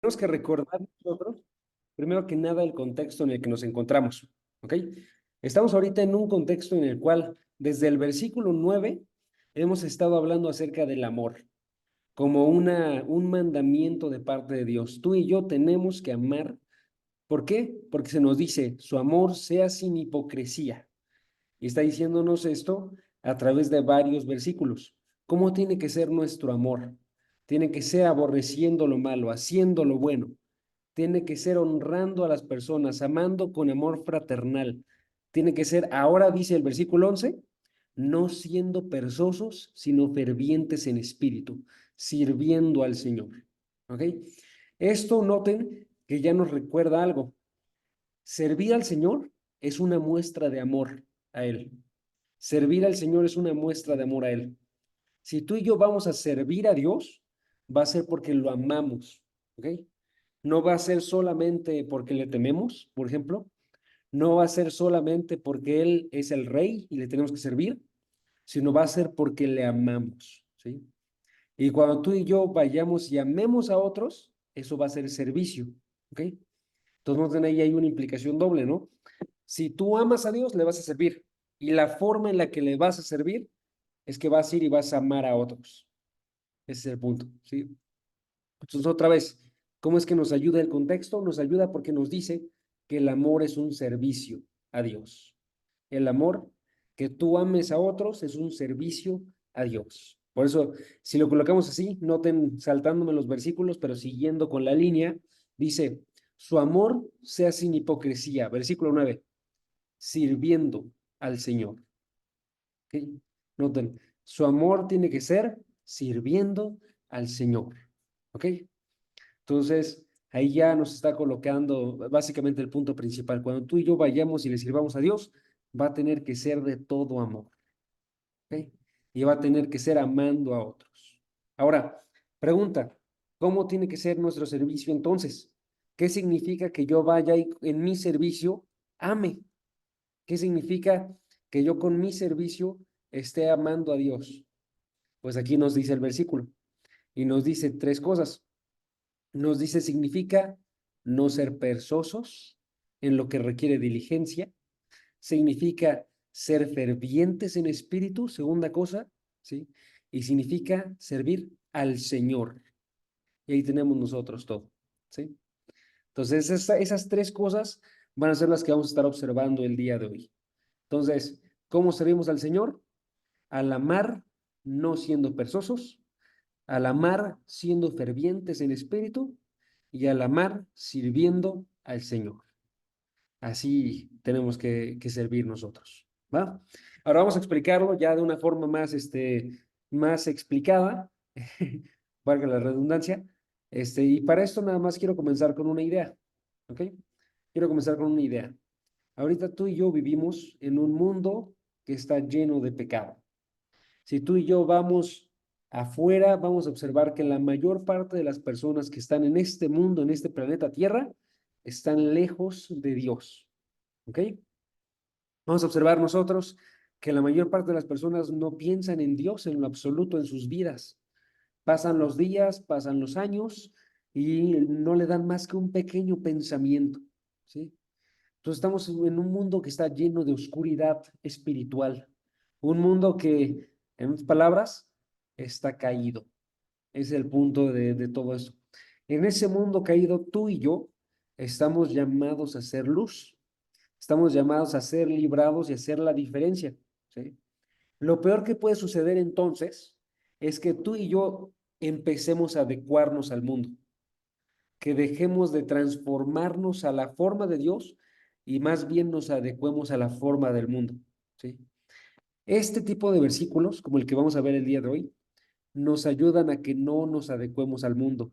tenemos que recordar nosotros, primero que nada, el contexto en el que nos encontramos, ¿ok? Estamos ahorita en un contexto en el cual, desde el versículo 9 hemos estado hablando acerca del amor, como un mandamiento de parte de Dios. Tú y yo tenemos que amar. ¿Por qué? Porque se nos dice, su amor sea sin hipocresía. Y está diciéndonos esto a través de varios versículos. ¿Cómo tiene que ser nuestro amor? Tiene que ser aborreciendo lo malo, haciendo lo bueno. Tiene que ser honrando a las personas, amando con amor fraternal. Tiene que ser, ahora dice el versículo 11, no siendo perezosos, sino fervientes en espíritu, sirviendo al Señor. ¿Ok? Esto noten que ya nos recuerda algo. Servir al Señor es una muestra de amor a Él. Servir al Señor es una muestra de amor a Él. Si tú y yo vamos a servir a Dios, va a ser porque lo amamos, ¿ok? No va a ser solamente porque le tememos, por ejemplo. No va a ser solamente porque Él es el rey y le tenemos que servir, sino va a ser porque le amamos, ¿sí? Y cuando tú y yo vayamos y amemos a otros, eso va a ser servicio, ¿ok? Entonces, ahí hay una implicación doble, ¿no? Si tú amas a Dios, le vas a servir. Y la forma en la que le vas a servir es que vas a ir y vas a amar a otros. Ese es el punto, ¿sí? Entonces, otra vez, ¿cómo es que nos ayuda el contexto? Nos ayuda porque nos dice que el amor es un servicio a Dios. El amor, que tú ames a otros, es un servicio a Dios. Por eso, si lo colocamos así, noten saltándome los versículos, pero siguiendo con la línea, dice, su amor sea sin hipocresía. Versículo 9, sirviendo al Señor. ¿Ok? Noten, su amor tiene que ser sirviendo al Señor. ¿Ok? Entonces, ahí ya nos está colocando básicamente el punto principal. Cuando tú y yo vayamos y le sirvamos a Dios, va a tener que ser de todo amor. ¿Ok? Y va a tener que ser amando a otros. Ahora, pregunta, ¿cómo tiene que ser nuestro servicio entonces? ¿Qué significa que yo vaya y en mi servicio ame? ¿Qué significa que yo con mi servicio esté amando a Dios? Pues aquí nos dice el versículo y nos dice tres cosas. Nos dice, significa no ser perezosos en lo que requiere diligencia. Significa ser fervientes en espíritu, segunda cosa, ¿sí? Y significa servir al Señor. Y ahí tenemos nosotros todo, ¿sí? Entonces, esas tres cosas van a ser las que vamos a estar observando el día de hoy. Entonces, ¿cómo servimos al Señor? Al amar, no siendo perezosos, al amar, siendo fervientes en espíritu, y al amar, sirviendo al Señor. Así tenemos que servir nosotros, ¿va? Ahora vamos a explicarlo ya de una forma más, más explicada, valga la redundancia, y para esto nada más quiero comenzar con una idea, ¿ok? Quiero comenzar con una idea. Ahorita tú y yo vivimos en un mundo que está lleno de pecado. Si tú y yo vamos afuera, vamos a observar que la mayor parte de las personas que están en este mundo, en este planeta Tierra, están lejos de Dios. ¿Ok? Vamos a observar nosotros que la mayor parte de las personas no piensan en Dios en lo absoluto en sus vidas. Pasan los días, pasan los años y no le dan más que un pequeño pensamiento. ¿Sí? Entonces estamos en un mundo que está lleno de oscuridad espiritual. Un mundo que, en otras palabras, está caído. Es el punto de todo esto. En ese mundo caído, tú y yo estamos llamados a ser luz. Estamos llamados a ser librados y a hacer la diferencia. ¿Sí? Lo peor que puede suceder entonces es que tú y yo empecemos a adecuarnos al mundo, que dejemos de transformarnos a la forma de Dios y más bien nos adecuemos a la forma del mundo. ¿Sí? Este tipo de versículos, como el que vamos a ver el día de hoy, nos ayudan a que no nos adecuemos al mundo.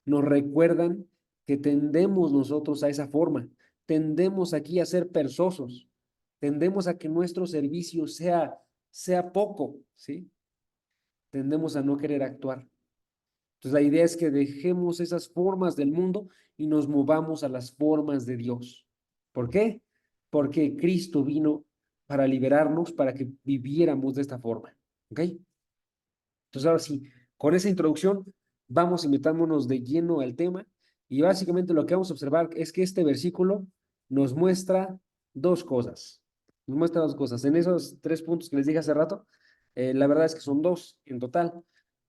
Nos recuerdan que tendemos nosotros a esa forma. Tendemos aquí a ser perezosos. Tendemos a que nuestro servicio sea poco, ¿sí? Tendemos a no querer actuar. Entonces la idea es que dejemos esas formas del mundo y nos movamos a las formas de Dios. ¿Por qué? Porque Cristo vino para liberarnos, para que viviéramos de esta forma. ¿Ok? Entonces ahora sí, con esa introducción, vamos y metámonos de lleno al tema Y básicamente lo que vamos a observar es que este versículo nos muestra dos cosas. Nos muestra dos cosas. En esos 3 puntos que les dije hace rato, la verdad es que son dos en total,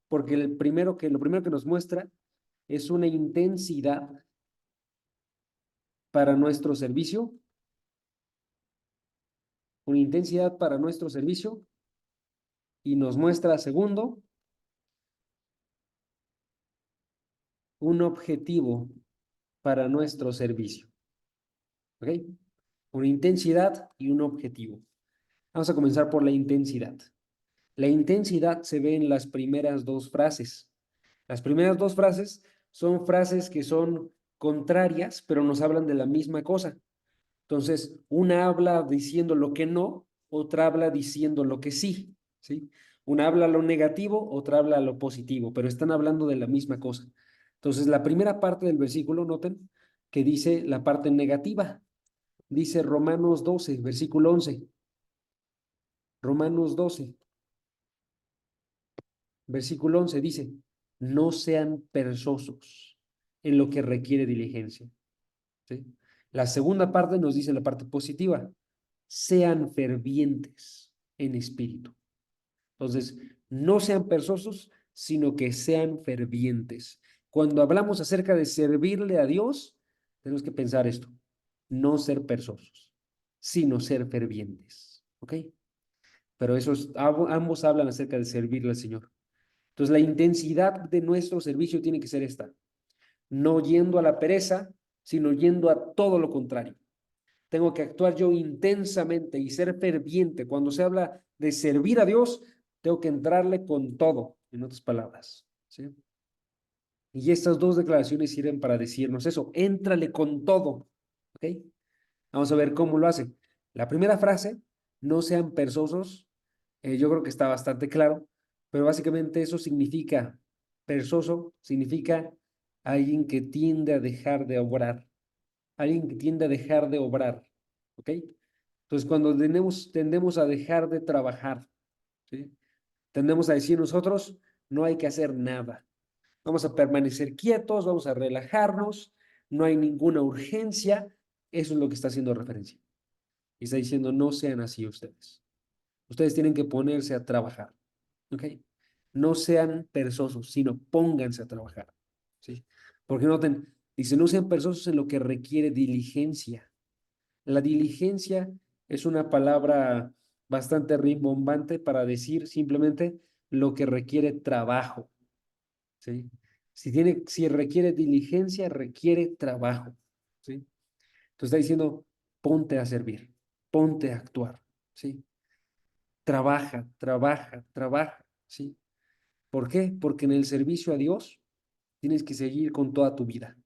porque lo primero que nos muestra es una intensidad para nuestro servicio, una intensidad para nuestro servicio, y nos muestra, segundo, un objetivo para nuestro servicio. ¿Ok? Una intensidad y un objetivo. Vamos a comenzar por la intensidad. La intensidad se ve en las primeras dos frases. Las primeras dos frases son frases que son contrarias, pero nos hablan de la misma cosa. Entonces, una habla diciendo lo que no, otra habla diciendo lo que sí, ¿sí? Una habla lo negativo, otra habla lo positivo, pero están hablando de la misma cosa. Entonces, la primera parte del versículo, noten que dice la parte negativa. Dice Romanos 12, versículo 11. Romanos 12, versículo 11 dice, no sean perezosos en lo que requiere diligencia, ¿sí? La segunda parte nos dice la parte positiva, sean fervientes en espíritu. Entonces, no sean perezosos, sino que sean fervientes. Cuando hablamos acerca de servirle a Dios, tenemos que pensar esto, no ser perezosos, sino ser fervientes, ¿ok? Pero ambos hablan acerca de servirle al Señor. Entonces, la intensidad de nuestro servicio tiene que ser esta, no yendo a la pereza, sino yendo a todo lo contrario. Tengo que actuar yo intensamente y ser ferviente. Cuando se habla de servir a Dios, tengo que entrarle con todo, en otras palabras, ¿sí? Y estas dos declaraciones sirven para decirnos eso, éntrale con todo, ¿ok? Vamos a ver cómo lo hace. La primera frase, no sean perezosos, yo creo que está bastante claro, pero básicamente eso significa, perezoso significa alguien que tiende a dejar de obrar, alguien que tiende a dejar de obrar, ¿ok? Entonces, cuando tendemos a dejar de trabajar, ¿sí? Tendemos a decir nosotros, no hay que hacer nada. Vamos a permanecer quietos, vamos a relajarnos, no hay ninguna urgencia. Eso es lo que está haciendo referencia. Y está diciendo, no sean así ustedes. Ustedes tienen que ponerse a trabajar, ¿ok? No sean perezosos, sino pónganse a trabajar, ¿sí? Porque noten, dice, no sean perezosos en lo que requiere diligencia. La diligencia es una palabra bastante rimbombante para decir simplemente lo que requiere trabajo, ¿sí? Si requiere diligencia, requiere trabajo, ¿sí? Entonces está diciendo, ponte a servir, ponte a actuar, ¿sí? Trabaja, trabaja, trabaja, ¿sí? ¿Por qué? Porque en el servicio a Dios tienes que seguir con toda tu vida.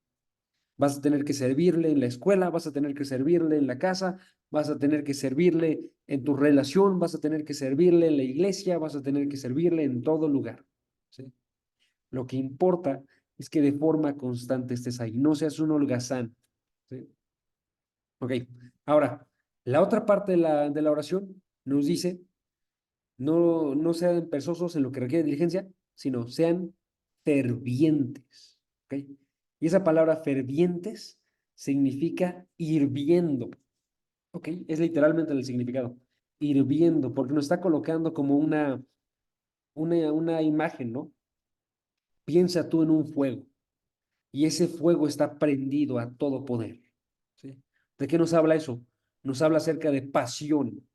Vas a tener que servirle en la escuela, vas a tener que servirle en la casa, vas a tener que servirle en tu relación, vas a tener que servirle en la iglesia, vas a tener que servirle en todo lugar, ¿sí? Lo que importa es que de forma constante estés ahí, no seas un holgazán, ¿sí? Ok, ahora, la otra parte de la oración nos dice, no sean perezosos en lo que requiere diligencia, sino sean fervientes, ¿ok? Y esa palabra fervientes significa hirviendo, ¿ok? Es literalmente el significado, hirviendo, porque nos está colocando como una imagen, ¿no? Piensa tú en un fuego y ese fuego está prendido a todo poder, ¿sí? ¿De qué nos habla eso? Nos habla acerca de pasión.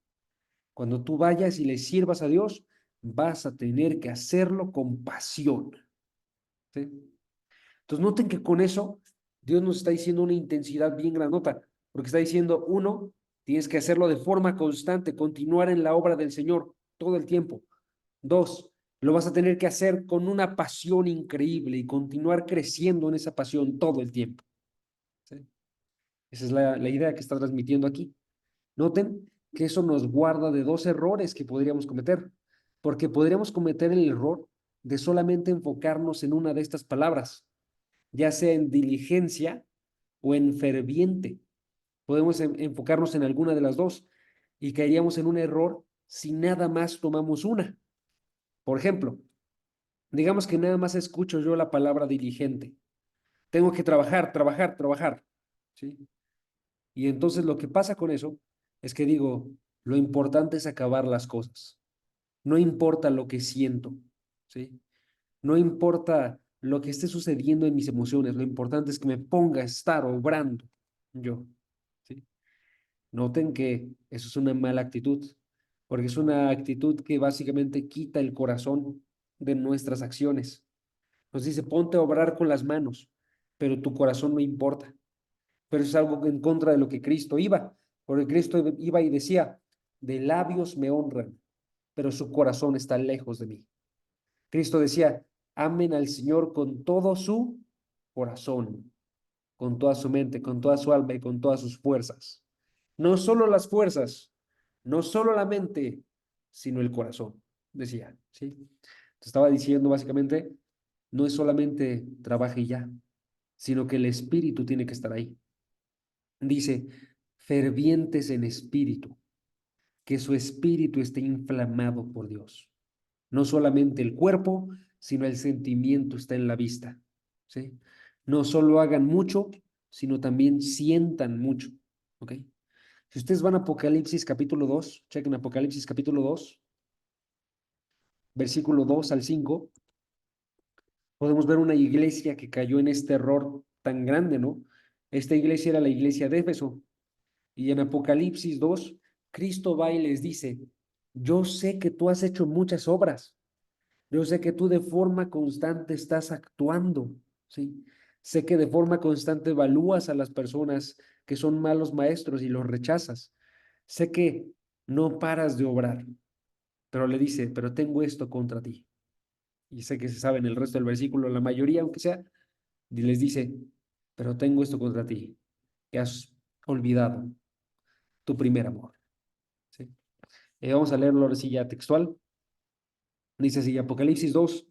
Cuando tú vayas y le sirvas a Dios, vas a tener que hacerlo con pasión, ¿sí? Entonces noten que con eso Dios nos está diciendo una intensidad bien grandota, porque está diciendo, uno, tienes que hacerlo de forma constante, continuar en la obra del Señor todo el tiempo. Dos, lo vas a tener que hacer con una pasión increíble y continuar creciendo en esa pasión todo el tiempo, ¿sí? Esa es la idea que está transmitiendo aquí. Noten que eso nos guarda de dos errores que podríamos cometer, porque podríamos cometer el error de solamente enfocarnos en una de estas palabras, ya sea en diligencia o en ferviente. Podemos enfocarnos en alguna de las dos y caeríamos en un error si nada más tomamos una. Por ejemplo, digamos que nada más escucho yo la palabra diligente, Tengo que trabajar, trabajar, trabajar, ¿sí? Y entonces lo que pasa con eso es que digo, lo importante es acabar las cosas. No importa lo que siento, ¿sí? No importa lo que esté sucediendo en mis emociones, lo importante es que me ponga a estar obrando yo, ¿sí? Noten que eso es una mala actitud, porque es una actitud que básicamente quita el corazón de nuestras acciones. Nos dice, ponte a obrar con las manos, pero tu corazón no importa. Pero es algo en contra de lo que Cristo iba, porque Cristo iba y decía, de labios me honran, pero su corazón está lejos de mí. Cristo decía, amen al Señor con todo su corazón, con toda su mente, con toda su alma y con todas sus fuerzas. No solo las fuerzas, no solo la mente, sino el corazón, decía, ¿sí? Estaba diciendo básicamente, no es solamente trabaje y ya, sino que el espíritu tiene que estar ahí. Dice, fervientes en espíritu, que su espíritu esté inflamado por Dios. No solamente el cuerpo, sino el sentimiento está en la vista, ¿sí? No solo hagan mucho, sino también sientan mucho, ¿ok? Si ustedes van a Apocalipsis capítulo 2, chequen Apocalipsis capítulo 2, versículo 2 al 5, podemos ver una iglesia que cayó en este error tan grande, ¿no? Esta iglesia era la iglesia de Éfeso. Y en Apocalipsis 2, Cristo va y les dice, yo sé que tú has hecho muchas obras, yo sé que tú de forma constante estás actuando, ¿sí? Sé que de forma constante evalúas a las personas que son malos maestros y los rechazas. Sé que no paras de obrar, pero le dice, pero tengo esto contra ti. Y sé que se sabe en el resto del versículo, la mayoría, aunque sea, y les dice, pero tengo esto contra ti, que has olvidado tu primer amor, ¿sí? Vamos a leerlo ahora sí ya textual. Dice así, Apocalipsis 2,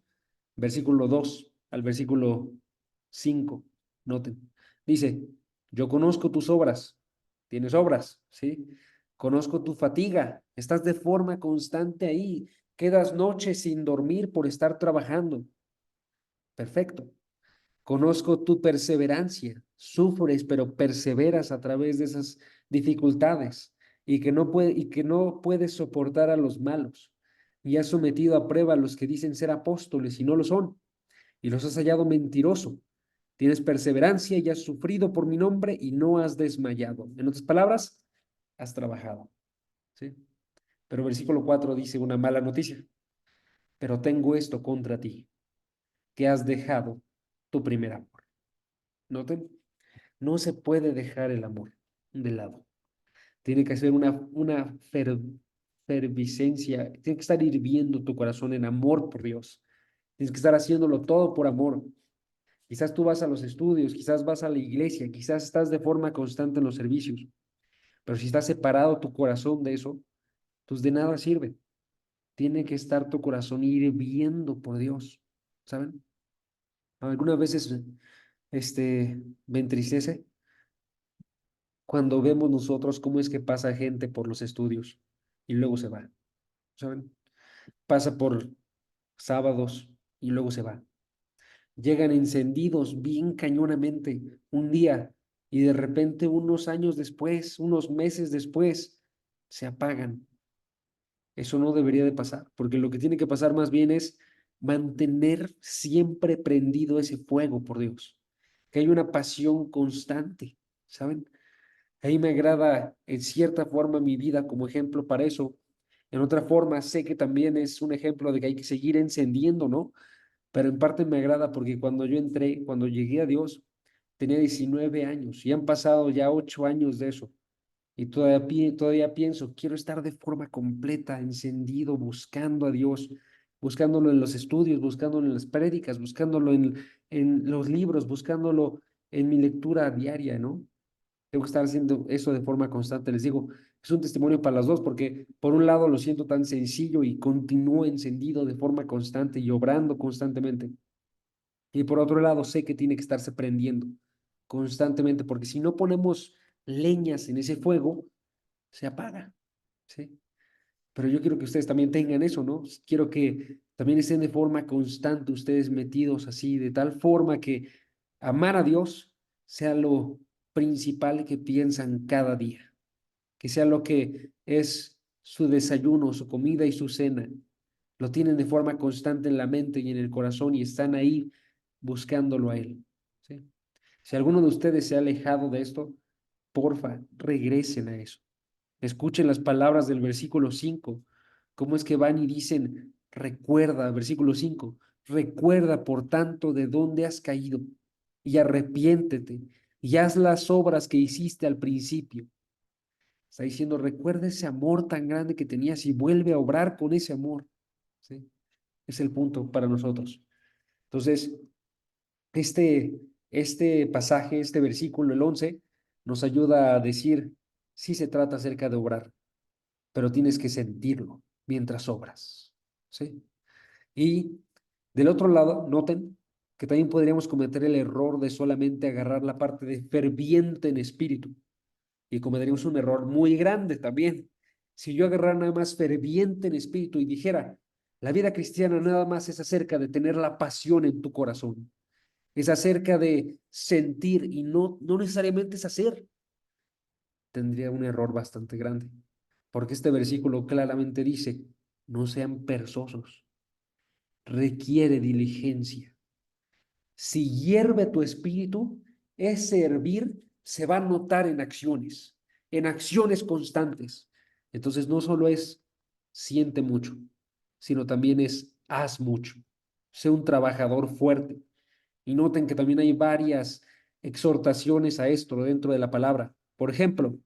versículo 2 al versículo 5. Noten. Dice, yo conozco tus obras. Tienes obras, ¿sí? Conozco tu fatiga. Estás de forma constante ahí. Quedas noches sin dormir por estar trabajando. Perfecto. Conozco tu perseverancia. Sufres, pero perseveras a través de esas dificultades y que no puedes soportar a los malos. Y has sometido a prueba a los que dicen ser apóstoles y no lo son, y los has hallado mentiroso. Tienes perseverancia y has sufrido por mi nombre y no has desmayado. En otras palabras, has trabajado, ¿sí? Pero versículo 4 dice una mala noticia. Pero tengo esto contra ti, que has dejado tu primer amor. Noten, no se puede dejar el amor de lado. Tiene que ser una ferviscencia, tiene que estar hirviendo tu corazón en amor por Dios. Tienes que estar haciéndolo todo por amor. Quizás tú vas a los estudios, quizás vas a la iglesia, quizás estás de forma constante en los servicios, pero si estás separado tu corazón de eso, pues de nada sirve. Tiene que estar tu corazón hirviendo por Dios, ¿saben? Algunas veces, me entristece cuando vemos nosotros cómo es que pasa gente por los estudios y luego se va, ¿saben? Pasa por sábados y luego se va. Llegan encendidos bien cañonamente un día y de repente unos años después, unos meses después, se apagan. Eso no debería de pasar, porque lo que tiene que pasar más bien es mantener siempre prendido ese fuego por Dios, que hay una pasión constante, ¿saben? A mí me agrada en cierta forma mi vida como ejemplo para eso. En otra forma, sé que también es un ejemplo de que hay que seguir encendiendo, ¿no? Pero en parte me agrada porque cuando yo entré, cuando llegué a Dios, tenía 19 años y han pasado ya 8 años de eso. Y todavía pienso, quiero estar de forma completa, encendido, buscando a Dios, buscándolo en los estudios, buscándolo en las prédicas, buscándolo en los libros, buscándolo en mi lectura diaria, ¿no? Tengo que estar haciendo eso de forma constante. Les digo, es un testimonio para las dos, porque por un lado lo siento tan sencillo y continúo encendido de forma constante y obrando constantemente. Y por otro lado, sé que tiene que estarse prendiendo constantemente, porque si no ponemos leñas en ese fuego, se apaga, ¿sí? Pero yo quiero que ustedes también tengan eso, ¿no? Quiero que también estén de forma constante ustedes metidos así, de tal forma que amar a Dios sea lo principal que piensan cada día, que sea lo que es su desayuno, su comida y su cena. Lo tienen de forma constante en la mente y en el corazón y están ahí buscándolo a Él. ¿Sí? Si alguno de ustedes se ha alejado de esto, porfa, regresen a eso. Escuchen las palabras del versículo 5. Cómo es que van y dicen, recuerda, versículo 5, recuerda por tanto de dónde has caído y arrepiéntete y haz las obras que hiciste al principio. Está diciendo, recuerda ese amor tan grande que tenías y vuelve a obrar con ese amor. ¿Sí? Es el punto para nosotros. Entonces, este, este pasaje, este versículo, el 11, nos ayuda a decir, sí se trata acerca de obrar, pero tienes que sentirlo mientras obras. ¿Sí? Y del otro lado, noten que también podríamos cometer el error de solamente agarrar la parte de ferviente en espíritu y cometeríamos un error muy grande también. Si yo agarrara nada más ferviente en espíritu y dijera, la vida cristiana nada más es acerca de tener la pasión en tu corazón, es acerca de sentir y no necesariamente es hacer, tendría un error bastante grande, porque este versículo claramente dice, no sean perezosos, requiere diligencia. Si hierve tu espíritu, ese hervir se va a notar en acciones constantes. Entonces no solo es siente mucho, sino también es haz mucho. Sé un trabajador fuerte. Y noten que también hay varias exhortaciones a esto dentro de la palabra. Por ejemplo,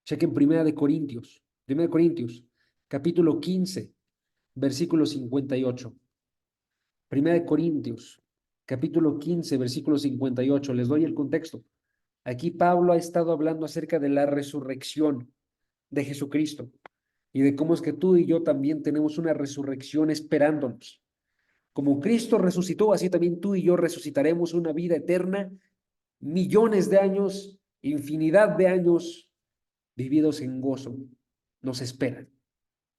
chequen Primera de Corintios, capítulo 15, versículo 58. Primera de Corintios, capítulo 15, versículo 58. Les doy el contexto. Aquí Pablo ha estado hablando acerca de la resurrección de Jesucristo y de cómo es que tú y yo también tenemos una resurrección esperándonos. Como Cristo resucitó, así también tú y yo resucitaremos una vida eterna, millones de años, infinidad de años vividos en gozo. Nos esperan.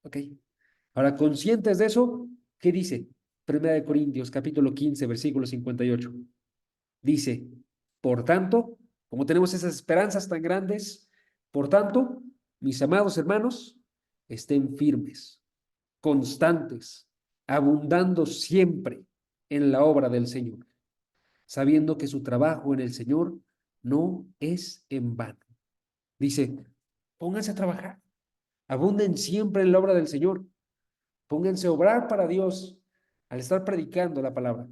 ¿Ok? Ahora, conscientes de eso, ¿qué dice? Primera de Corintios, capítulo 15, versículo 58. Dice, por tanto, como tenemos esas esperanzas tan grandes, por tanto, mis amados hermanos, estén firmes, constantes, abundando siempre en la obra del Señor, sabiendo que su trabajo en el Señor no es en vano. Dice, pónganse a trabajar, abunden siempre en la obra del Señor. Pónganse a obrar para Dios al estar predicando la palabra.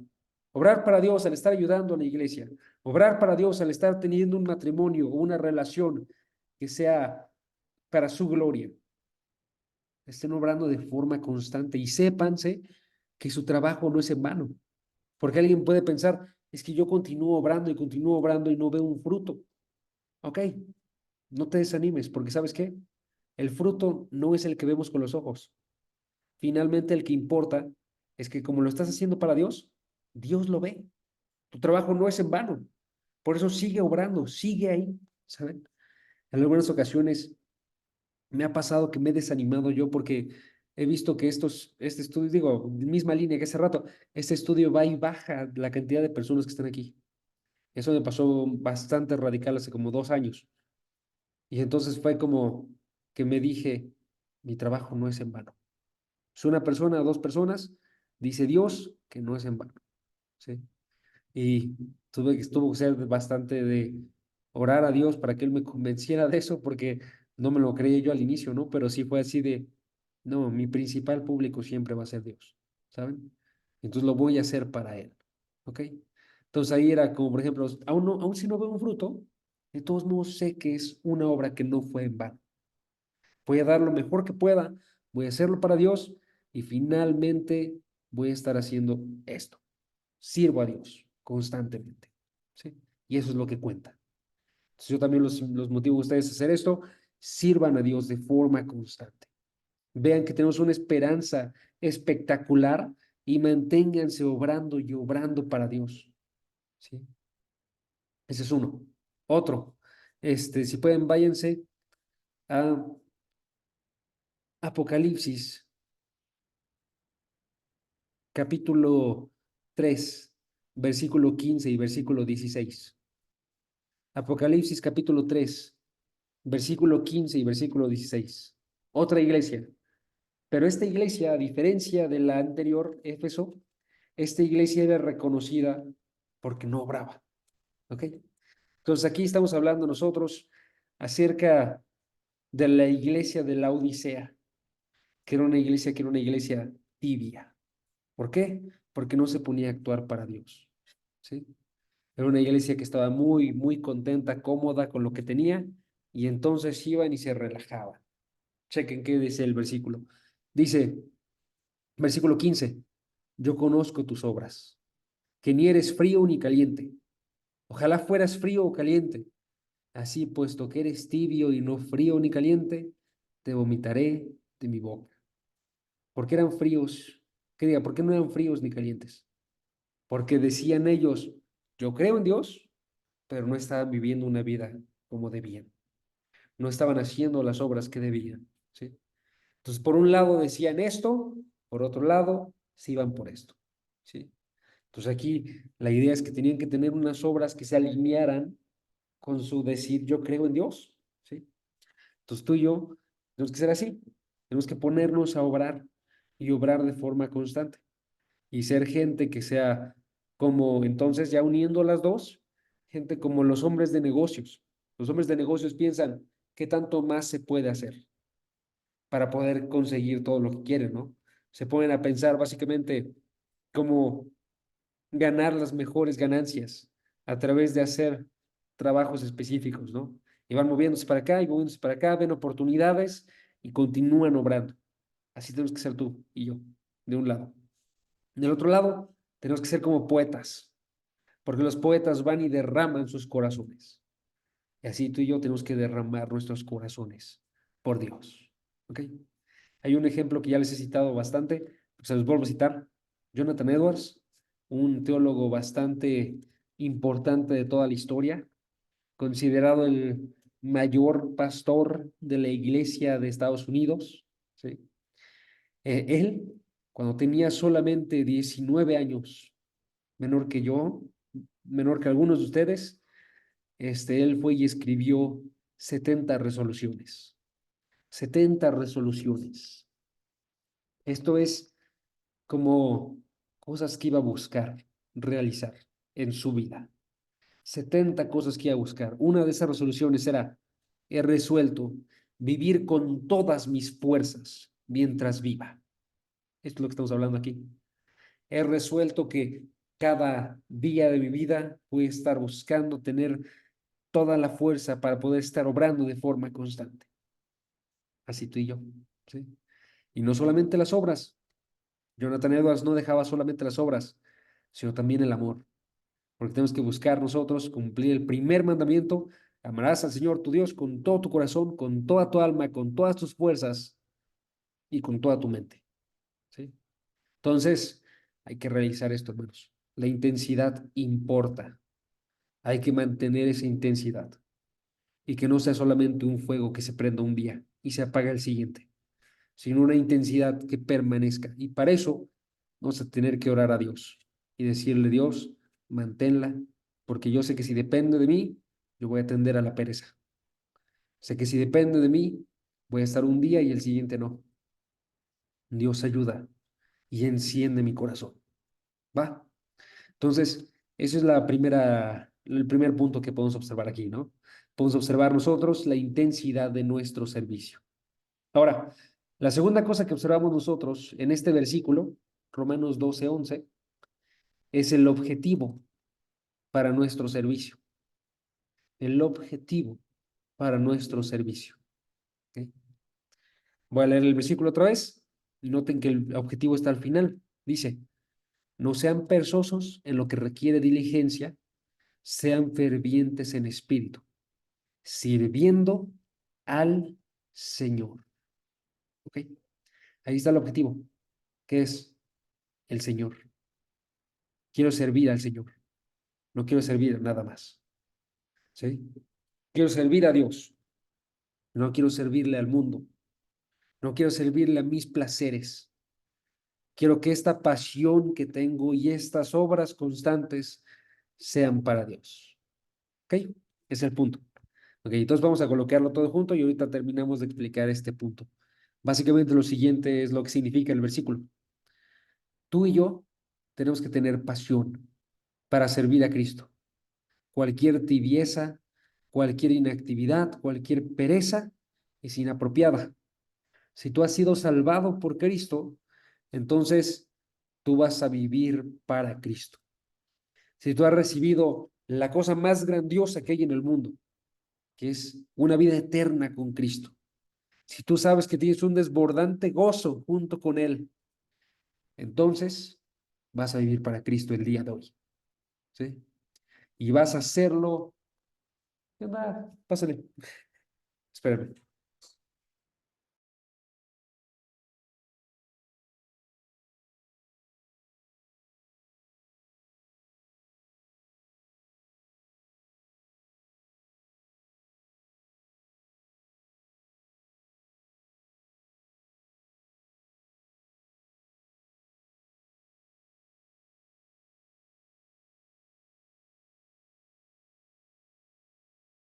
Obrar para Dios al estar ayudando a la iglesia. Obrar para Dios al estar teniendo un matrimonio o una relación que sea para su gloria. Estén obrando de forma constante y sépanse que su trabajo no es en vano. Porque alguien puede pensar, es que yo continúo obrando y no veo un fruto. Ok, no te desanimes, porque ¿sabes qué? El fruto no es el que vemos con los ojos. Finalmente, el que importa es que como lo estás haciendo para Dios, Dios lo ve. Tu trabajo no es en vano. Por eso sigue obrando, sigue ahí, ¿saben? En algunas ocasiones me ha pasado que me he desanimado yo porque he visto que este estudio, digo, misma línea que hace rato, este estudio va y baja la cantidad de personas que están aquí. Eso me pasó bastante radical hace como 2 años. Y entonces fue como que me dije, mi trabajo no es en vano. Es una persona o dos personas, dice Dios que no es en vano, ¿sí? Y tuvo que ser bastante de orar a Dios para que Él me convenciera de eso, porque no me lo creía yo al inicio, ¿no? Pero sí fue así de, no, mi principal público siempre va a ser Dios, ¿saben? Entonces lo voy a hacer para Él, ¿ok? Entonces ahí era como, por ejemplo, aún si no veo un fruto, de todos modos sé que es una obra que no fue en vano. Voy a dar lo mejor que pueda, voy a hacerlo para Dios y finalmente voy a estar haciendo esto. Sirvo a Dios constantemente, ¿sí? Y eso es lo que cuenta. Entonces yo también los motivo a ustedes a hacer esto, sirvan a Dios de forma constante. Vean que tenemos una esperanza espectacular y manténganse obrando y obrando para Dios, ¿sí? Ese es uno. Otro, si pueden, váyanse a Apocalipsis, capítulo 3. versículo 15 y versículo 16. Apocalipsis capítulo 3, versículo 15 y versículo 16. Otra iglesia. Pero esta iglesia, a diferencia de la anterior, Éfeso, esta iglesia era reconocida porque no obraba. ¿Ok? Entonces aquí estamos hablando nosotros acerca de la iglesia de la Odisea, que era una iglesia tibia. ¿Por qué? Porque no se ponía a actuar para Dios. ¿Sí? Era una iglesia que estaba muy, muy contenta, cómoda con lo que tenía, y entonces iban y se relajaban. Chequen qué dice el versículo. Dice, versículo 15, yo conozco tus obras, que ni eres frío ni caliente. Ojalá fueras frío o caliente. Así, puesto que eres tibio y no frío ni caliente, te vomitaré de mi boca. ¿Por qué eran fríos? ¿Qué diga? ¿Por qué no eran fríos ni calientes? Porque decían ellos, yo creo en Dios, pero no estaban viviendo una vida como debían. No estaban haciendo las obras que debían, ¿sí? Entonces, por un lado decían esto, por otro lado se iban por esto, ¿sí? Entonces aquí la idea es que tenían que tener unas obras que se alinearan con su decir, yo creo en Dios, ¿sí? Entonces tú y yo tenemos que ser así, tenemos que ponernos a obrar y obrar de forma constante y ser gente que sea como, entonces ya uniendo las dos, gente como los hombres de negocios. Los hombres de negocios piensan qué tanto más se puede hacer para poder conseguir todo lo que quieren, ¿no? Se ponen a pensar básicamente cómo ganar las mejores ganancias a través de hacer trabajos específicos, ¿no? Y van moviéndose para acá y moviéndose para acá, ven oportunidades y continúan obrando. Así tenemos que ser tú y yo, de un lado. Del otro lado, tenemos que ser como poetas, porque los poetas van y derraman sus corazones. Y así tú y yo tenemos que derramar nuestros corazones por Dios. ¿Ok? Hay un ejemplo que ya les he citado bastante, se los vuelvo a citar. Jonathan Edwards, un teólogo bastante importante de toda la historia, considerado el mayor pastor de la iglesia de Estados Unidos. ¿Sí? Él, cuando tenía solamente 19 años, menor que yo, menor que algunos de ustedes, él fue y escribió 70 resoluciones. 70 resoluciones. Esto es como cosas que iba a buscar realizar en su vida. 70 cosas que iba a buscar. Una de esas resoluciones era, he resuelto vivir con todas mis fuerzas mientras viva. Esto es lo que estamos hablando aquí. He resuelto que cada día de mi vida voy a estar buscando tener toda la fuerza para poder estar obrando de forma constante. Así tú y yo, ¿sí? Y no solamente las obras. Jonathan Edwards no dejaba solamente las obras, sino también el amor. Porque tenemos que buscar nosotros cumplir el primer mandamiento: amarás al Señor tu Dios con todo tu corazón, con toda tu alma, con todas tus fuerzas y con toda tu mente, ¿sí? Entonces, hay que realizar esto, hermanos. La intensidad importa. Hay que mantener esa intensidad y que no sea solamente un fuego que se prenda un día y se apaga el siguiente, sino una intensidad que permanezca. Y para eso vamos a tener que orar a Dios y decirle, Dios, manténla, porque yo sé que si depende de mí, yo voy a tender a la pereza. Sé que si depende de mí, voy a estar un día y el siguiente no. Dios ayuda y enciende mi corazón. ¿Va? Entonces, eso es el primer punto que podemos observar aquí, ¿no? Podemos observar nosotros la intensidad de nuestro servicio. Ahora, la segunda cosa que observamos nosotros en este versículo, Romanos 12:11, es el objetivo para nuestro servicio. El objetivo para nuestro servicio. ¿Ok? Voy a leer el versículo otra vez y noten que el objetivo está al final. Dice, no sean perezosos en lo que requiere diligencia, sean fervientes en espíritu, sirviendo al Señor. ¿Ok? Ahí está el objetivo, que es el Señor. Quiero servir al Señor, no quiero servir a nada más. ¿Sí? Quiero servir a Dios, no quiero servirle al mundo, no quiero servirle a mis placeres, Quiero que esta pasión que tengo y estas obras constantes sean para Dios. ¿Ok? Ese es el punto. Ok, entonces vamos a colocarlo todo junto y ahorita terminamos de explicar este punto. Básicamente lo siguiente es lo que significa el versículo. Tú y yo tenemos que tener pasión para servir a Cristo. Cualquier tibieza, cualquier inactividad, cualquier pereza es inapropiada. Si tú has sido salvado por Cristo, entonces tú vas a vivir para Cristo. Si tú has recibido la cosa más grandiosa que hay en el mundo, que es una vida eterna con Cristo, si tú sabes que tienes un desbordante gozo junto con Él, entonces vas a vivir para Cristo el día de hoy, ¿sí? Y vas a hacerlo. ¿Qué onda? Pásale, espérame.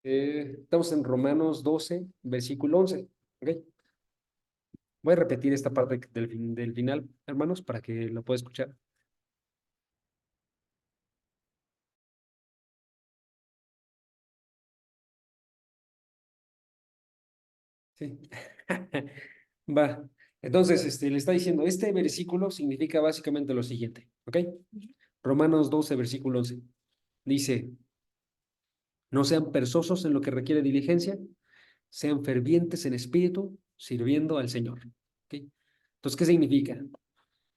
Estamos en Romanos 12, versículo 11. ¿Ok? Voy a repetir esta parte del final, hermanos, para que lo pueda escuchar. Sí. Va. Entonces, le está diciendo, este versículo significa básicamente lo siguiente, ¿ok? Romanos 12, versículo 11. Dice, no sean perezosos en lo que requiere diligencia, sean fervientes en espíritu, sirviendo al Señor. ¿Ok? Entonces, ¿qué significa?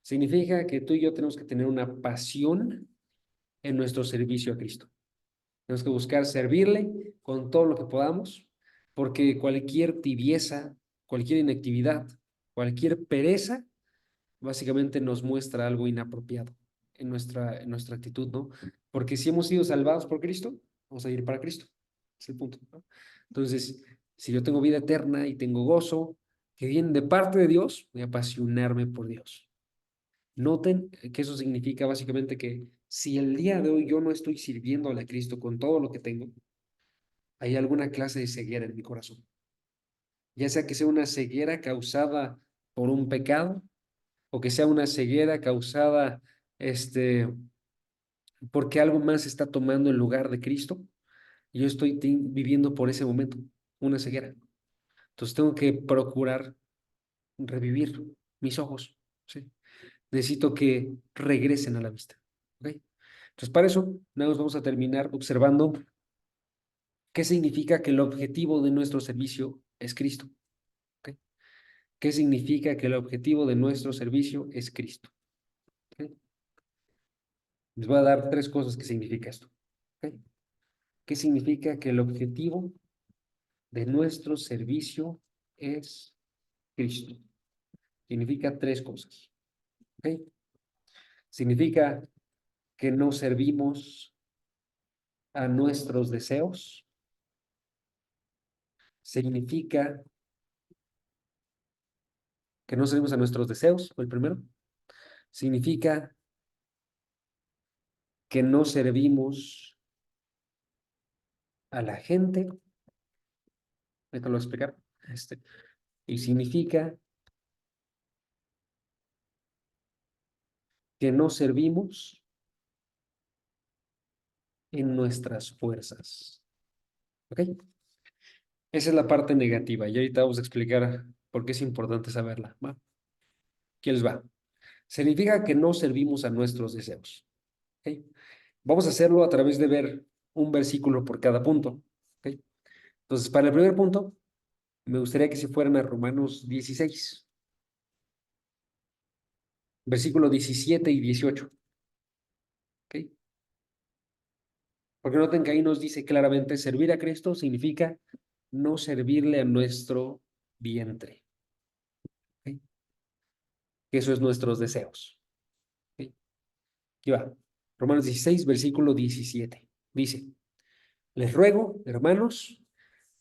Significa que tú y yo tenemos que tener una pasión en nuestro servicio a Cristo. Tenemos que buscar servirle con todo lo que podamos, porque cualquier tibieza, cualquier inactividad, cualquier pereza, básicamente nos muestra algo inapropiado en nuestra actitud, ¿no? Porque si hemos sido salvados por Cristo, vamos a ir para Cristo. Es el punto, ¿no? Entonces, si yo tengo vida eterna y tengo gozo que viene de parte de Dios, voy a apasionarme por Dios. Noten que eso significa básicamente que si el día de hoy yo no estoy sirviéndole a Cristo con todo lo que tengo, hay alguna clase de ceguera en mi corazón. Ya sea que sea una ceguera causada por un pecado o que sea una ceguera causada porque algo más está tomando el lugar de Cristo, y yo estoy viviendo por ese momento una ceguera. Entonces tengo que procurar revivir mis ojos, ¿sí? Necesito que regresen a la vista, ¿ok? Entonces para eso, nada más vamos a terminar observando qué significa que el objetivo de nuestro servicio es Cristo, ¿ok? ¿Qué significa que el objetivo de nuestro servicio es Cristo? ¿Ok? Les voy a dar tres cosas que significa esto, ¿ok? ¿Qué significa que el objetivo de nuestro servicio es Cristo? Significa tres cosas, ¿ok? Significa que no servimos a nuestros deseos. Significa que no servimos a nuestros deseos, fue el primero. Significa que no servimos a la gente. Ahorita lo voy a explicar. Y significa que no servimos en nuestras fuerzas. ¿Ok? Esa es la parte negativa y ahorita vamos a explicar por qué es importante saberla. ¿Va? ¿Quién les va? Significa que no servimos a nuestros deseos. ¿Ok? Vamos a hacerlo a través de ver un versículo por cada punto. ¿Ok? Entonces, para el primer punto, me gustaría que se fueran a Romanos 16, versículo 17 y 18. ¿Ok? Porque noten que ahí nos dice claramente, servir a Cristo significa no servirle a nuestro vientre. ¿Ok? Que eso es nuestros deseos. ¿Ok? Aquí va. Romanos 16, versículo 17. Dice, les ruego, hermanos,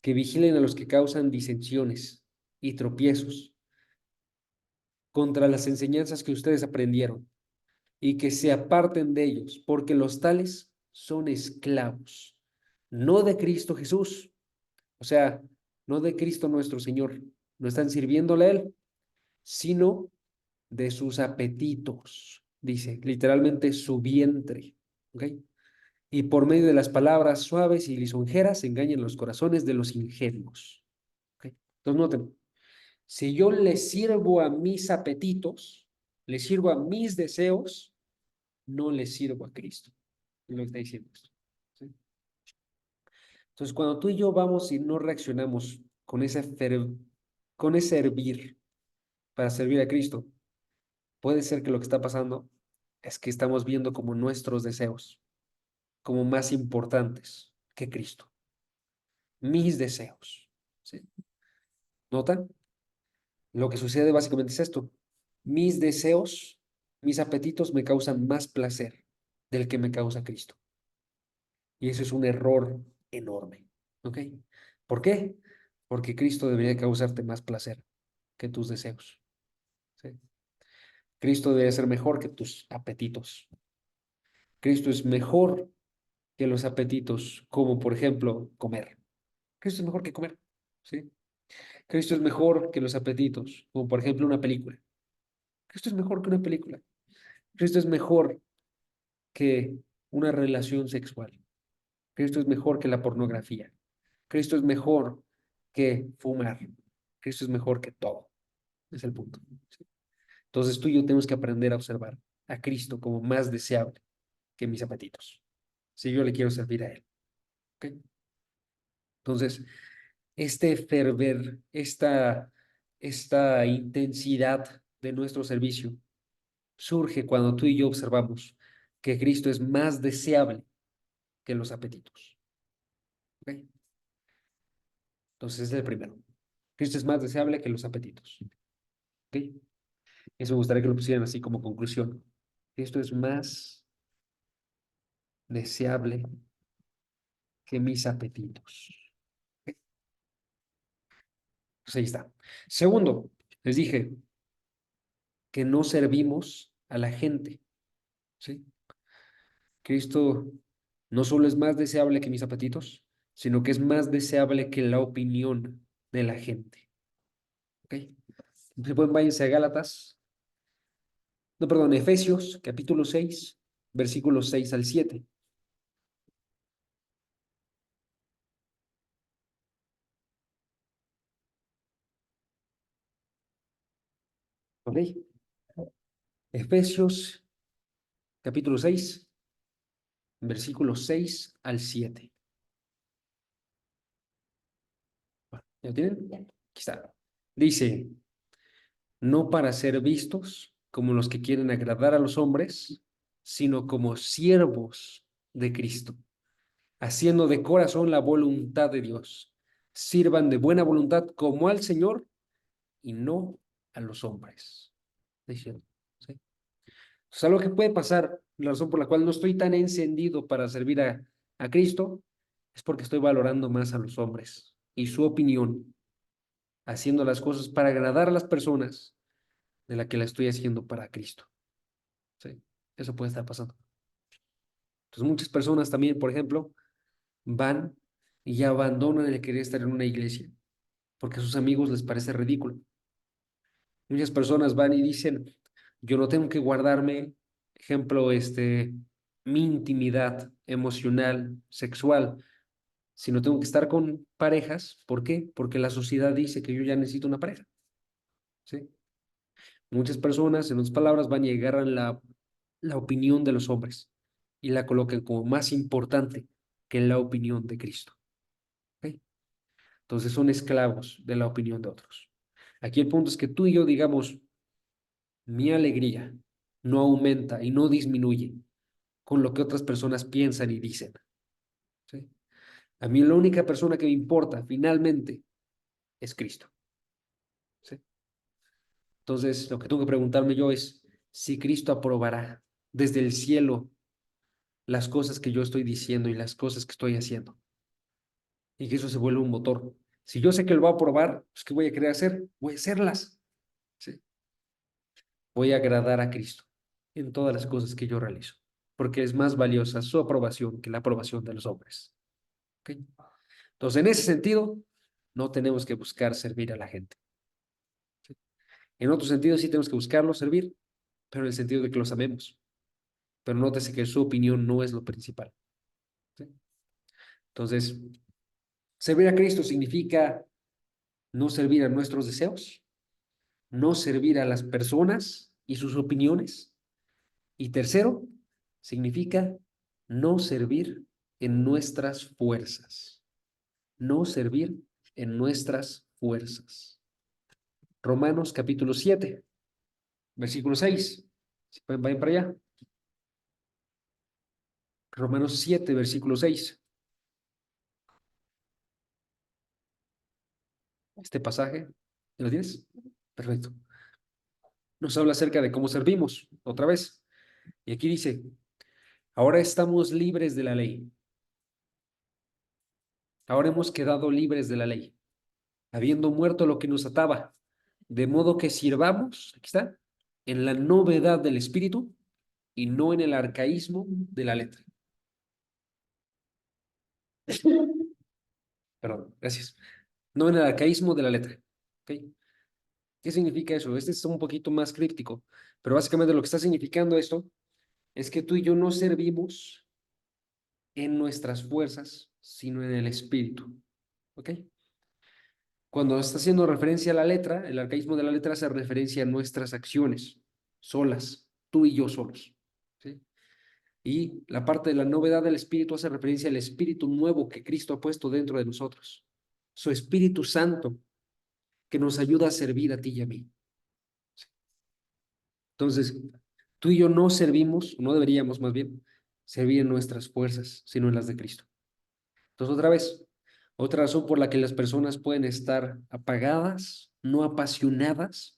que vigilen a los que causan disensiones y tropiezos contra las enseñanzas que ustedes aprendieron y que se aparten de ellos, porque los tales son esclavos, no de Cristo Jesús, o sea, no de Cristo nuestro Señor, no están sirviéndole a Él, sino de sus apetitos, dice, literalmente su vientre, ¿ok? Y por medio de las palabras suaves y lisonjeras engañan los corazones de los ingenuos, ¿ok? Entonces noten, si yo le sirvo a mis apetitos, le sirvo a mis deseos, no le sirvo a Cristo. Es lo que está diciendo esto, ¿sí? Entonces, cuando tú y yo vamos y no reaccionamos con ese hervir para servir a Cristo, puede ser que lo que está pasando es que estamos viendo como nuestros deseos, como más importantes que Cristo. Mis deseos, ¿sí? ¿Notan? Lo que sucede básicamente es esto. Mis deseos, mis apetitos me causan más placer del que me causa Cristo. Y eso es un error enorme, ¿ok? ¿Por qué? Porque Cristo debería causarte más placer que tus deseos, ¿sí? Cristo debería ser mejor que tus apetitos. Cristo es mejor que los apetitos, como por ejemplo comer. Cristo es mejor que comer, ¿sí? Cristo es mejor que los apetitos, como por ejemplo una película. Cristo es mejor que una película. Cristo es mejor que una relación sexual. Cristo es mejor que la pornografía. Cristo es mejor que fumar. Cristo es mejor que todo. Es el punto, ¿sí? Entonces tú y yo tenemos que aprender a observar a Cristo como más deseable que mis apetitos. Si yo le quiero servir a Él, ¿ok? Entonces, este ferver, esta intensidad de nuestro servicio surge cuando tú y yo observamos que Cristo es más deseable que los apetitos, ¿ok? Entonces, ese es el primero. Cristo es más deseable que los apetitos, ¿ok? Eso me gustaría que lo pusieran así como conclusión. Cristo es más deseable que mis apetitos. ¿Ok? Pues ahí está. Segundo, les dije que no servimos a la gente, ¿sí? Cristo no solo es más deseable que mis apetitos, sino que es más deseable que la opinión de la gente, ¿ok? Si pueden, váyanse a Gálatas, no, perdón, Efesios, capítulo 6, versículos 6 al 7. ¿Ok? Efesios, capítulo 6, versículos 6 al 7. ¿Ya tienen? Aquí está. Dice, no para ser vistos como los que quieren agradar a los hombres, sino como siervos de Cristo, haciendo de corazón la voluntad de Dios. Sirvan de buena voluntad como al Señor y no a los hombres. Diciendo, ¿sí? O sea, lo que puede pasar, la razón por la cual no estoy tan encendido para servir a Cristo, es porque estoy valorando más a los hombres y su opinión, haciendo las cosas para agradar a las personas de la que la estoy haciendo para Cristo. ¿Sí? Eso puede estar pasando. Entonces, muchas personas también, por ejemplo, van y ya abandonan el querer estar en una iglesia porque a sus amigos les parece ridículo. Muchas personas van y dicen, yo no tengo que guardarme, ejemplo, mi intimidad emocional, sexual, sino tengo que estar con parejas. ¿Por qué? Porque la sociedad dice que yo ya necesito una pareja, ¿sí? Muchas personas, en otras palabras, van y agarran la opinión de los hombres y la colocan como más importante que la opinión de Cristo, ¿ok? Entonces son esclavos de la opinión de otros. Aquí el punto es que tú y yo digamos, mi alegría no aumenta y no disminuye con lo que otras personas piensan y dicen, ¿sí? A mí la única persona que me importa finalmente es Cristo, ¿sí? Entonces, lo que tengo que preguntarme yo es si Cristo aprobará desde el cielo las cosas que yo estoy diciendo y las cosas que estoy haciendo, y que eso se vuelve un motor. Si yo sé que lo va a aprobar, pues ¿qué voy a querer hacer? Voy a hacerlas, ¿sí? voy a agradar a Cristo en todas las cosas que yo realizo, porque es más valiosa su aprobación que la aprobación de los hombres. ¿Ok? Entonces, en ese sentido, no tenemos que buscar servir a la gente. ¿Sí? En otro sentido, sí tenemos que buscarlos servir, pero en el sentido de que los amemos. Pero nótese que su opinión no es lo principal. ¿Sí? Entonces, servir a Cristo significa no servir a nuestros deseos, no servir a las personas y sus opiniones. Y tercero, significa no servir en nuestras fuerzas. No servir en nuestras fuerzas. Romanos capítulo 7, versículo 6. Si pueden, vayan para allá. Romanos 7, versículo 6. Este pasaje, ¿lo tienes? Perfecto. Nos habla acerca de cómo servimos, otra vez. Y aquí dice, ahora estamos libres de la ley. Ahora hemos quedado libres de la ley, habiendo muerto lo que nos ataba, de modo que sirvamos, aquí está, en la novedad del espíritu y no en el arcaísmo de la letra. Perdón, gracias. No en el arcaísmo de la letra. ¿Ok? ¿Qué significa eso? Este es un poquito más críptico, pero básicamente lo que está significando esto es que tú y yo no servimos en nuestras fuerzas, sino en el espíritu. ¿Ok? Cuando está haciendo referencia a la letra, el arcaísmo de la letra hace referencia a nuestras acciones, solas, tú y yo solos. ¿Sí? Y la parte de la novedad del espíritu hace referencia al espíritu nuevo que Cristo ha puesto dentro de nosotros. Su Espíritu Santo que nos ayuda a servir a ti y a mí. Entonces, tú y yo no servimos, no deberíamos más bien, servir en nuestras fuerzas, sino en las de Cristo. Entonces, otra vez, otra razón por la que las personas pueden estar apagadas, no apasionadas,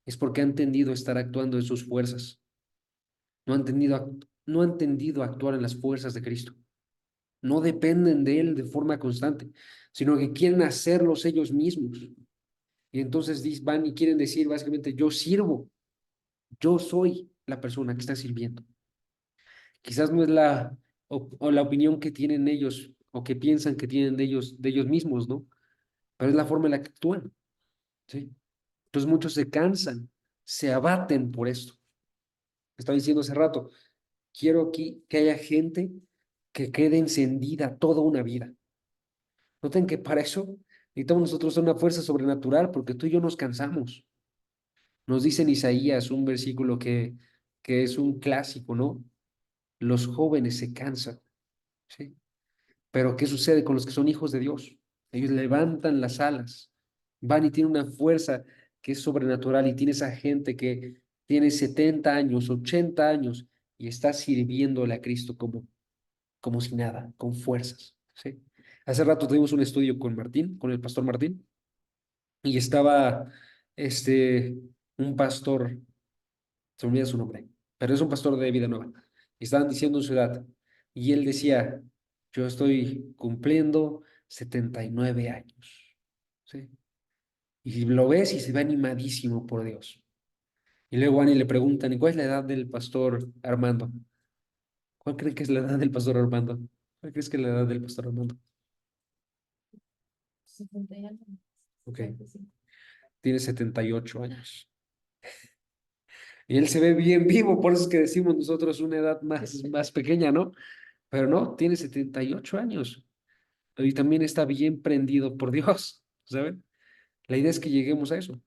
es porque han tendido a estar actuando en sus fuerzas. No han tendido a actuar en las fuerzas de Cristo. No dependen de Él de forma constante, sino que quieren hacerlos ellos mismos. Y entonces van y quieren decir básicamente, yo sirvo, yo soy la persona que está sirviendo. Quizás no es o la opinión que tienen ellos o que piensan que tienen de ellos mismos, ¿no? Pero es la forma en la que actúan, ¿sí? Entonces muchos se cansan, se abaten por esto. Estaba diciendo hace rato, quiero aquí que haya gente que quede encendida toda una vida. Noten que para eso necesitamos nosotros una fuerza sobrenatural porque tú y yo nos cansamos. Nos dice en Isaías un versículo que es un clásico, ¿no? Los jóvenes se cansan, ¿sí? Pero ¿qué sucede con los que son hijos de Dios? Ellos levantan las alas, van y tienen una fuerza que es sobrenatural y tiene esa gente que tiene 70 años, 80 años y está sirviéndole a Cristo como si nada, con fuerzas, ¿sí? Hace rato tuvimos un estudio con Martín, con el pastor Martín, y estaba este, un pastor, se me olvida su nombre, pero es un pastor de Vida Nueva, y estaban diciendo en su edad, y él decía, yo estoy cumpliendo 79 años, ¿sí? Y lo ves y se ve animadísimo por Dios. Y luego van y le preguntan, ¿y cuál es la edad del pastor Armando? ¿Cuál cree que es la edad del pastor Armando? ¿Cuál crees que es la edad del pastor Armando? 50 años. Ok, tiene 78 años. Y él se ve bien vivo, por eso es que decimos nosotros una edad más pequeña, ¿no? Pero no, tiene 78 años. Y también está bien prendido por Dios, ¿saben? La idea es que lleguemos a eso.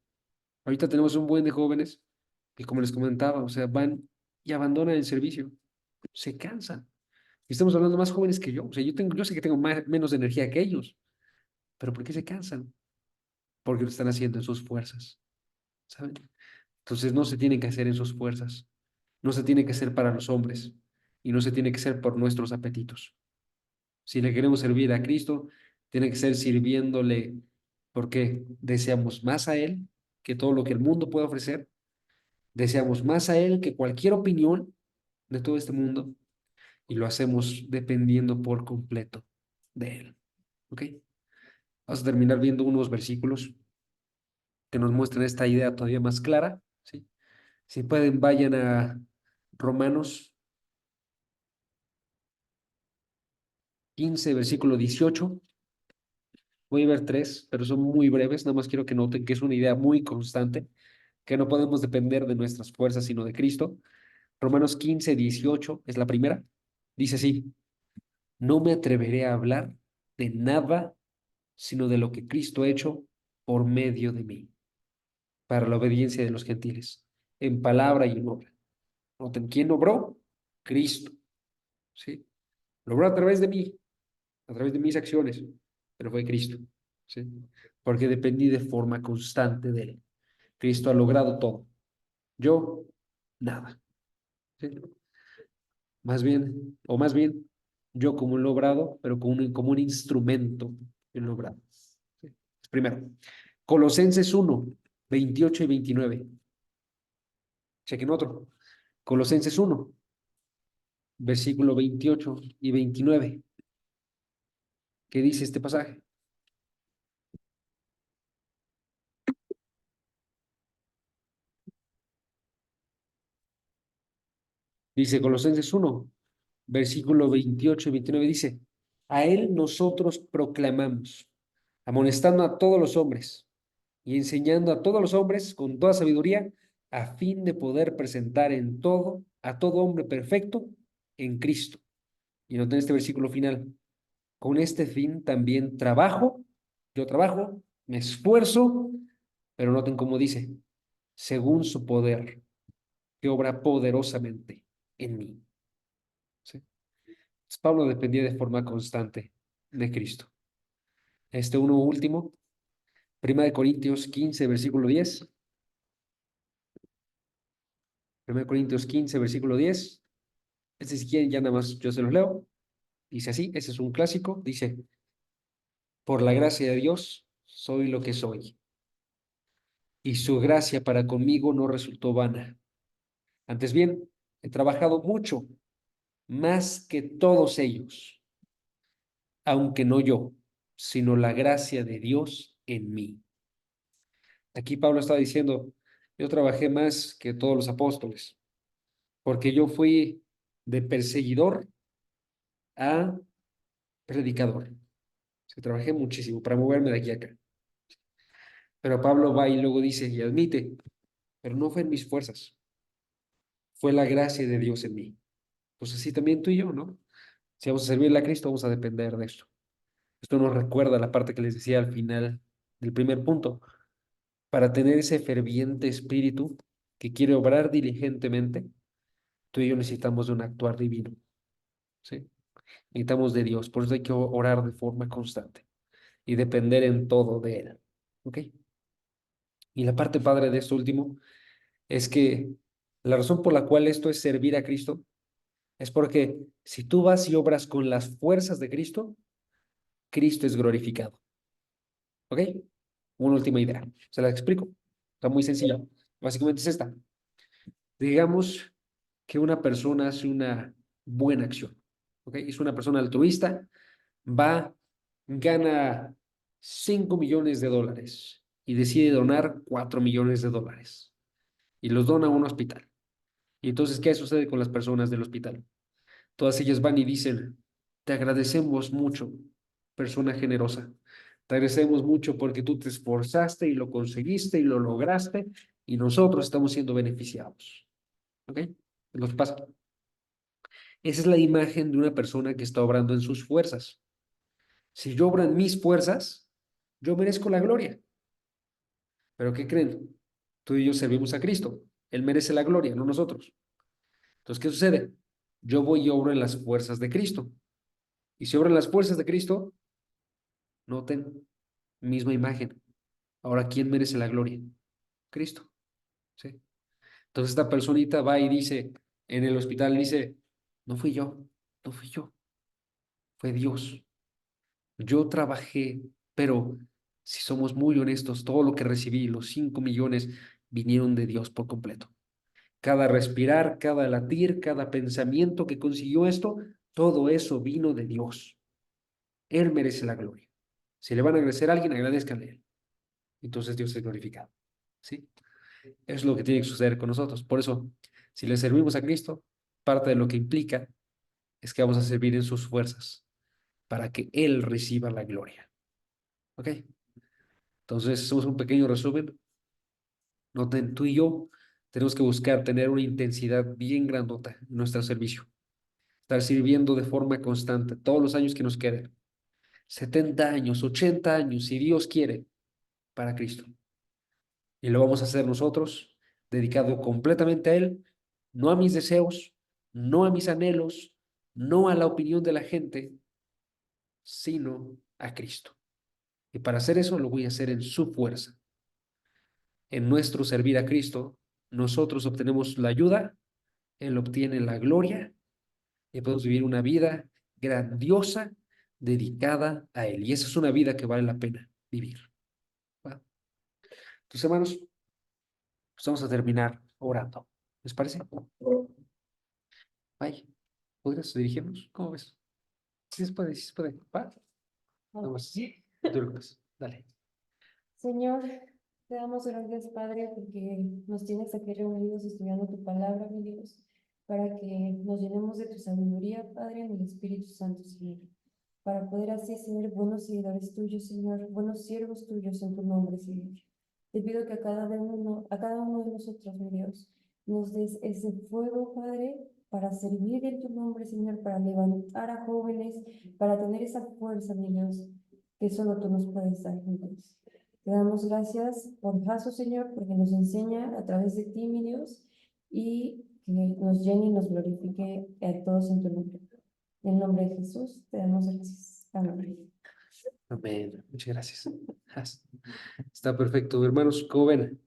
Ahorita tenemos un buen de jóvenes que, como les comentaba, o sea, van y abandonan el servicio, se cansan. Y estamos hablando más jóvenes que yo. O sea, yo sé que tengo menos energía que ellos, pero ¿por qué se cansan? Porque lo están haciendo en sus fuerzas, ¿saben? Entonces no se tiene que hacer en sus fuerzas, no se tiene que hacer para los hombres y no se tiene que hacer por nuestros apetitos. Si le queremos servir a Cristo, tiene que ser sirviéndole porque deseamos más a Él que todo lo que el mundo puede ofrecer, deseamos más a Él que cualquier opinión de todo este mundo y lo hacemos dependiendo por completo de Él. ¿Ok? Vamos a terminar viendo unos versículos que nos muestran esta idea todavía más clara, ¿sí? Si pueden, vayan a Romanos 15, versículo 18. Voy a ver tres, pero son muy breves. Nada más quiero que noten que es una idea muy constante, que no podemos depender de nuestras fuerzas, sino de Cristo. Romanos 15, 18 es la primera. Dice así: no me atreveré a hablar de nada sino de lo que Cristo ha hecho por medio de mí, para la obediencia de los gentiles, en palabra y en obra. Noten, ¿quién obró? Cristo, ¿sí? Lo obró a través de mí, a través de mis acciones, pero fue Cristo, ¿sí? Porque dependí de forma constante de Él. Cristo ha logrado todo. Yo, nada, ¿sí? Más bien, yo como un logrado, pero como un instrumento en logrado. ¿Sí? Primero, Colosenses 1, 28 y 29. Chequen otro. Colosenses 1, versículo 28 y 29. ¿Qué dice este pasaje? Dice Colosenses 1, versículo 28 y 29. Dice: a Él nosotros proclamamos, amonestando a todos los hombres y enseñando a todos los hombres con toda sabiduría, a fin de poder presentar en todo a todo hombre perfecto en Cristo. Y noten este versículo final: con este fin también trabajo, yo trabajo, me esfuerzo, pero noten cómo dice: según su poder, que obra poderosamente en mí. ¿Sí? Entonces, Pablo dependía de forma constante de Cristo. Este uno último, 1 Corintios 15, versículo 10. 1 Corintios 15, versículo 10. Este si quieren ya nada más yo se los leo. Dice así, ese es un clásico. Dice: por la gracia de Dios soy lo que soy, y su gracia para conmigo no resultó vana. Antes bien, he trabajado mucho, más que todos ellos, aunque no yo, sino la gracia de Dios en mí. Aquí Pablo está diciendo: yo trabajé más que todos los apóstoles, porque yo fui de perseguidor a predicador. O sea, trabajé muchísimo para moverme de aquí a acá. Pero Pablo va y luego dice y admite: pero no fue en mis fuerzas, fue la gracia de Dios en mí. Pues así también tú y yo, ¿no? Si vamos a servirle a Cristo, vamos a depender de esto. Esto nos recuerda la parte que les decía al final del primer punto. Para tener ese ferviente espíritu que quiere obrar diligentemente, tú y yo necesitamos de un actuar divino, ¿sí? Necesitamos de Dios, por eso hay que orar de forma constante y depender en todo de Él, ¿ok? Y la parte padre de esto último es que la razón por la cual esto es servir a Cristo es porque si tú vas y obras con las fuerzas de Cristo, Cristo es glorificado, ¿ok? Una última idea, se la explico, está muy sencilla, básicamente es esta. Digamos que una persona hace una buena acción, ¿ok? Es una persona altruista, va, gana 5 millones de dólares y decide donar 4 millones de dólares y los dona a un hospital. Y entonces, ¿qué sucede con las personas del hospital? Todas ellas van y dicen: te agradecemos mucho, persona generosa. Te agradecemos mucho porque tú te esforzaste y lo conseguiste y lo lograste y nosotros estamos siendo beneficiados. ¿Ok? Es lo que pasa. Esa es la imagen de una persona que está obrando en sus fuerzas. Si yo obro en mis fuerzas, yo merezco la gloria. ¿Pero qué creen? Tú y yo servimos a Cristo. Él merece la gloria, no nosotros. Entonces, ¿qué sucede? Yo voy y obro en las fuerzas de Cristo. Y si obro en las fuerzas de Cristo, noten, misma imagen. Ahora, ¿quién merece la gloria? Cristo. ¿Sí? Entonces, esta personita va y dice, en el hospital, dice: no fui yo, no fui yo, fue Dios. Yo trabajé, pero si somos muy honestos, todo lo que recibí, los 5 millones, vinieron de Dios por completo. Cada respirar, cada latir, cada pensamiento que consiguió esto, todo eso vino de Dios. Él merece la gloria. Si le van a agradecer a alguien, agradezcanle a Él. Entonces Dios es glorificado. ¿Sí? Es lo que tiene que suceder con nosotros. Por eso, si le servimos a Cristo, parte de lo que implica es que vamos a servir en sus fuerzas para que Él reciba la gloria. ¿Ok? Entonces, hacemos un pequeño resumen. Noten, tú y yo tenemos que buscar tener una intensidad bien grandota en nuestro servicio. Estar sirviendo de forma constante todos los años que nos queden. 70 años, 80 años, si Dios quiere, para Cristo. Y lo vamos a hacer nosotros, dedicado completamente a Él, no a mis deseos, no a mis anhelos, no a la opinión de la gente, sino a Cristo. Y para hacer eso lo voy a hacer en su fuerza. En nuestro servir a Cristo, nosotros obtenemos la ayuda, Él obtiene la gloria y podemos vivir una vida grandiosa dedicada a Él. Y esa es una vida que vale la pena vivir. ¿Va? Entonces, hermanos, pues vamos a terminar orando. ¿Les parece? Ay, ¿podrías dirigirnos? ¿Cómo ves? Sí se puede, sí se puede. ¿Va? Vamos. Sí. Tú lo ves. Dale. Señor, te damos gracias, Padre, porque nos tienes aquí reunidos estudiando tu palabra, mi Dios, para que nos llenemos de tu sabiduría, Padre, en el Espíritu Santo, Señor, para poder así ser buenos seguidores tuyos, Señor, buenos siervos tuyos en tu nombre, Señor. Te pido que a cada uno de nosotros, mi Dios, nos des ese fuego, Padre, para servir en tu nombre, Señor, para levantar a jóvenes, para tener esa fuerza, mi Dios, que solo tú nos puedes dar, mi Dios. Te damos gracias por Jaso, Señor, porque nos enseña a través de ti, mi Dios, y que nos llene y nos glorifique a todos en tu nombre. En el nombre de Jesús, te damos gracias. Amén. Amén. Muchas gracias. Está perfecto, hermanos. ¿Cómo ven?